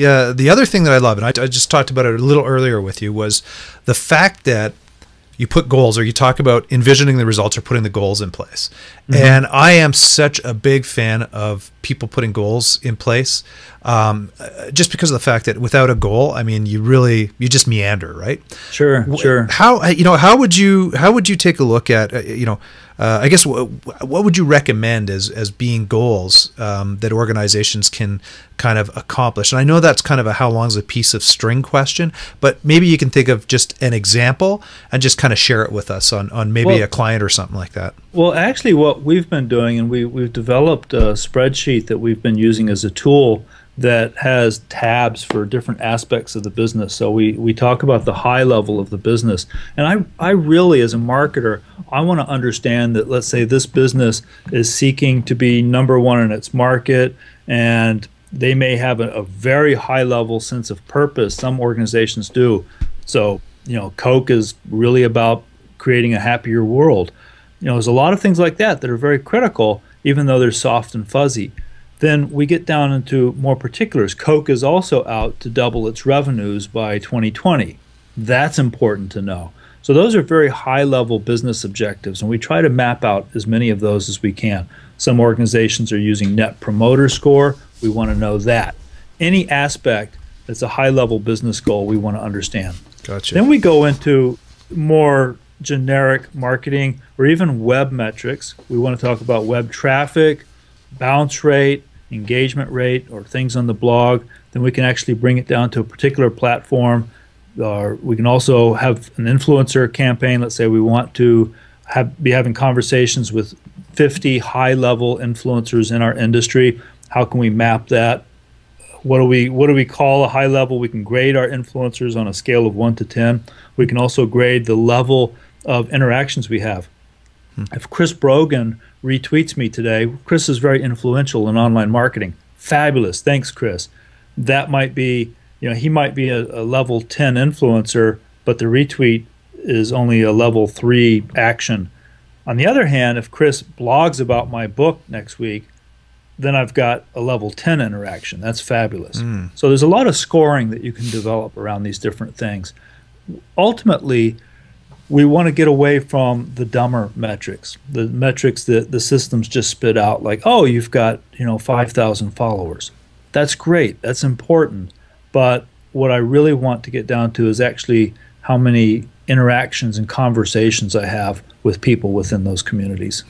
Yeah, the other thing that I love, and I just talked about it a little earlier with you, was the fact that you put goals, or you talk about envisioning the results or putting the goals in place. And I am such a big fan of people putting goals in place, just because of the fact that without a goal, I mean, you just meander, right? Sure. How would you take a look at, I guess, what would you recommend as being goals that organizations can kind of accomplish? And I know that's kind of a how long is a piece of string question, but maybe you can think of just an example and just kind of share it with us on maybe a client or something like that. Well, actually, what we've been doing, and we've developed a spreadsheet that we've been using as a tool that has tabs for different aspects of the business. So we talk about the high level of the business. And I really, as a marketer, I want to understand that, let's say this business is seeking to be number one in its market, and they may have a very high level sense of purpose. Some organizations do. So, Coke is really about creating a happier world. There's a lot of things like that are very critical, even though they're soft and fuzzy. Then we get down into more particulars. Coke is also out to double its revenues by 2020. That's important to know. So those are very high-level business objectives, and we try to map out as many of those as we can. Some organizations are using Net Promoter Score. We want to know that. Any aspect that's a high-level business goal, we want to understand. Gotcha. Then we go into more generic marketing or even web metrics. We want to talk about web traffic, bounce rate, engagement rate, or things on the blog. Then we can actually bring it down to a particular platform. We can also have an influencer campaign. Let's say we want to be having conversations with 50 high-level influencers in our industry. How can we map that? What do we call a high level? We can grade our influencers on a scale of 1 to 10. We can also grade the level of interactions we have. If Chris Brogan retweets me today, Chris is very influential in online marketing. Fabulous. Thanks, Chris. That might be, he might be a level 10 influencer, but the retweet is only a level 3 action. On the other hand, if Chris blogs about my book next week, then I've got a level 10 interaction. That's fabulous. So there's a lot of scoring that you can develop around these different things. Ultimately, we want to get away from the dumber metrics, the metrics that the systems just spit out, like, oh, you've got 5,000 followers. That's great. That's important. But what I really want to get down to is actually how many interactions and conversations I have with people within those communities.